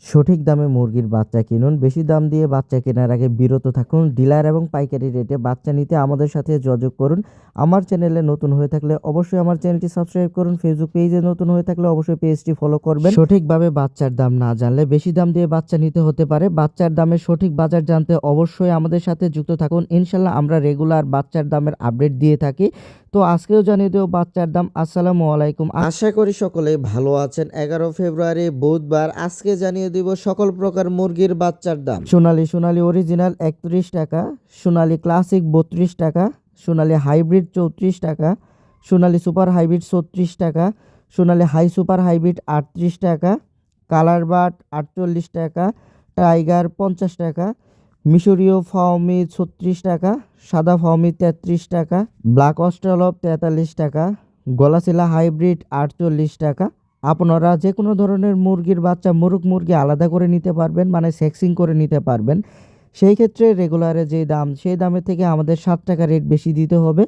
সঠিক দামে মুরগির বাচ্চা কিনুন। বেশি দাম দিয়ে বাচ্চা কেনার আগে বিরত থাকুন। ডিলার এবং পাইকারি রেটে বাচ্চা নিতে আমাদের সাথে যোগাযোগ করুন। আমার চ্যানেলে নতুন হয়ে থাকলে অবশ্যই আমার চ্যানেলটি সাবস্ক্রাইব করুন। ফেসবুক পেজে নতুন হয়ে থাকলে অবশ্যই পেজটি ফলো করবেন। সঠিকভাবে বাচ্চার দাম না জানলে বেশি দাম দিয়ে বাচ্চা নিতে হতে পারে। বাচ্চার দামের সঠিক বাজার জানতে অবশ্যই আমাদের সাথে যুক্ত থাকুন। ইনশাল্লাহ আমরা রেগুলার বাচ্চার দামের আপডেট দিয়ে থাকি। তো আজকেও জানিয়ে দেব বাচ্চার দাম। আসসালামু আলাইকুম। আশা করি সকলেই ভালো আছেন। 11 ফেব্রুয়ারি বুধবার। আজকে জানিয়ে দিব সকল প্রকার মুরগির বাচ্চার দাম। সোনালী অরিজিনাল 31 টাকা, সোনালী ক্লাসিক 32 টাকা, সোনালী হাইব্রিড 34 টাকা, সোনালী সুপার হাইব্রিড 36 টাকা, সোনালী হাই সুপার হাইব্রিড 38 টাকা, কালার বাট 48 টাকা, টাইগার 50 টাকা, মিশরীয় ফাউমি 36 টাকা, সাদা ফাউমি 33 টাকা, ব্ল্যাক অস্ট্রালপ 43 টাকা, গলাশিলা হাইব্রিড 48 টাকা। আপনারা যে কোনো ধরনের মুরগির বাচ্চা মুরগ মুরগি আলাদা করে নিতে পারবেন, মানে সেক্সিং করে নিতে পারবেন। সেই ক্ষেত্রে রেগুলারে যে দাম সেই দামের থেকে আমাদের 7 টাকা রেট বেশি দিতে হবে।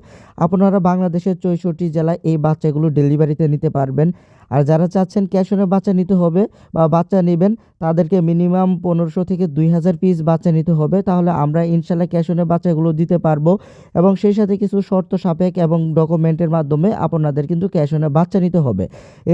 আপনারা বাংলাদেশের 64 জেলায় এই বাচ্চাগুলো ডেলিভারিতে নিতে পারবেন। আর যারা চাচ্ছেন ক্যাশ অনে বাচ্চা নিতে হবে বা বাচ্চা নেবেন, তাদেরকে মিনিমাম 1500 থেকে 2000 পিস বাচ্চা নিতে হবে। তাহলে আমরা ইনশাল্লাহ ক্যাশ অনে বাচ্চাগুলো দিতে পারবো এবং সেই সাথে কিছু শর্ত সাপেক্ষ এবং ডকুমেন্টের মাধ্যমে আপনাদের কিন্তু ক্যাশ অনে বাচ্চা নিতে হবে।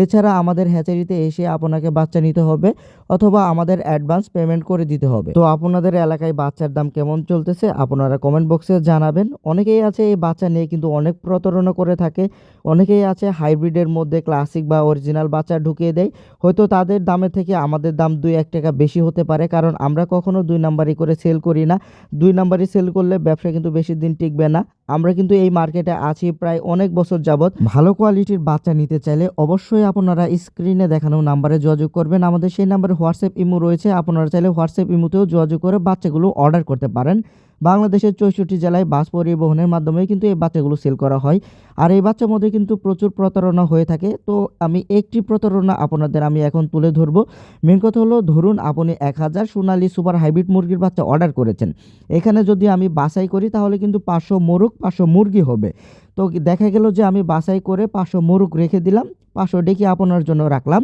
এছাড়া আমাদের হ্যাচারিতে এসে আপনাকে বাচ্চা নিতে হবে অথবা আমাদের অ্যাডভান্স পেমেন্ট করে দিতে হবে। তো আপনাদের এলাকায় বাচ্চার দাম কেমন চলতেছে আপনারা কমেন্ট বক্সে জানাবেন। অনেকেই আছে এই বাচ্চা নিয়ে কিন্তু অনেক প্রতারণা করে থাকে। অনেকেই আছে হাইব্রিডের মধ্যে ক্লাসিক বা অরিজিনাল বাচ্চা ঢুকিয়ে দেয়। হয়তো তাদের দামের থেকে আমাদের দাম 2-1 টাকা বেশি হতে পারে, কারণ আমরা কখনো 2 নাম্বারি করে সেল করি না। 2 নাম্বারি সেল করলে ব্যবসা কিন্তু বেশি দিন টিকবে না। আমরা কিন্তু এই মার্কেটে আছি প্রায় অনেক বছর যাবত। ভালো কোয়ালিটির বাচ্চা নিতে চাইলে অবশ্যই আপনারা স্ক্রিনে দেখানো নাম্বারে যোগাযোগ করবেন। আমাদের সেই নাম্বারে হোয়াটসঅ্যাপ ইমো রয়েছে। আপনারা চাইলে হোয়াটসঅ্যাপ ইমোতেও যোগাযোগ করে বাচ্চাগুলো অর্ডার করতে পারেন। বাংলাদেশের 64 জেলায় বাস পরিবহনের মাধ্যমে কিন্তু এই বাচ্চাগুলো সেল করা হয়। আর এই বাচ্চার মধ্যে কিন্তু প্রচুর প্রতারণা হয়ে থাকে। তো আমি একটি প্রতারণা আপনাদের আমি এখন তুলে ধরবো। মেন কথা হলো, ধরুন আপনি 1000 সোনালী সুপার হাইব্রিড মুরগির বাচ্চা অর্ডার করেছেন। এখানে যদি আমি বাছাই করি তাহলে কিন্তু 500 মোরগ 500 মুরগি হবে। তো দেখা গেল যে আমি বাছাই করে 500 মোরগ রেখে দিলাম, 500 ডেকি আপনার জন্য রাখলাম।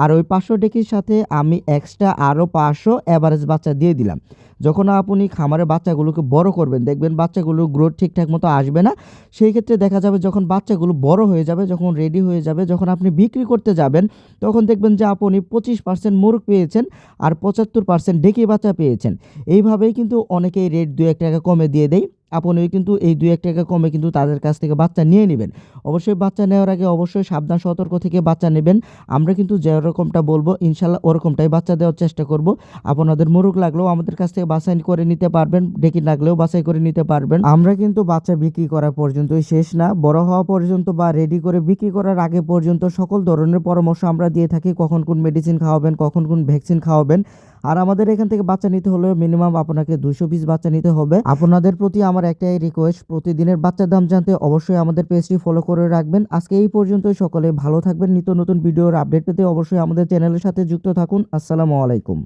আর ওই 500 ডেকির সাথে আমি এক্সট্রা আরও 500 অ্যাভারেজ বাচ্চা দিয়ে দিলাম। যখন আপনি খামারে বাচ্চাগুলোকে বড় করবেন, দেখবেন বাচ্চাগুলোর গ্রোথ ঠিকঠাক মতো আসবে না। সেই ক্ষেত্রে দেখা যাবে যখন বাচ্চাগুলো বড় হয়ে যাবে, যখন রেডি হয়ে যাবে, যখন আপনি বিক্রি করতে যাবেন, তখন দেখবেন যে আপনি 25% মুরগ পেয়েছেন আর 75% ডেকি বাচ্চা পেয়েছেন। এইভাবেই কিন্তু অনেকেই রেট 2-1 টাকা কমে দিয়ে দেয়। আপনিও কিন্তু এই 2-1 টাকা কমে কিন্তু তাদের কাছ থেকে বাচ্চা নিয়ে নেবেন। অবশ্যই বাচ্চা নেওয়ার আগে অবশ্যই সাবধান সতর্ক থেকে বাচ্চা নেবেন। আমরা কিন্তু যেরকমটা বলবো ইনশাল্লাহ ওরকমটাই বাচ্চা দেওয়ার চেষ্টা করব। আপনাদের মুরগ লাগলেও আমাদের কাছ থেকে বাছাই করে নিতে পারবেন, ডেকি লাগলেও বাছাই করে নিতে পারবেন। আমরা কিন্তু বাচ্চা বিক্রি করা পর্যন্তই শেষ না, বড় হওয়া পর্যন্ত বা রেডি করে বিক্রি করার আগে পর্যন্ত সকল ধরনের পরামর্শ আমরা দিয়ে থাকি। কখন কোন মেডিসিন খাওয়াবেন, কখন কোন ভ্যাকসিন খাওয়াবেন। আর আমাদের এখান থেকে বাচ্চা নিতে হলে মিনিমাম আপনাকে 200 পিস বাচ্চা নিতে হবে। আপনাদের প্রতি আমার একটাই রিকোয়েস্ট, প্রতিদিনের বাচ্চার দাম জানতে অবশ্যই আমাদের পেজটি ফলো করে রাখবেন। আজকে এই পর্যন্তই। সকলে ভালো থাকবেন। নিত্য নতুন ভিডিওর আপডেট পেতে অবশ্যই আমাদের চ্যানেলের সাথে যুক্ত থাকুন। আসসালামু আলাইকুম।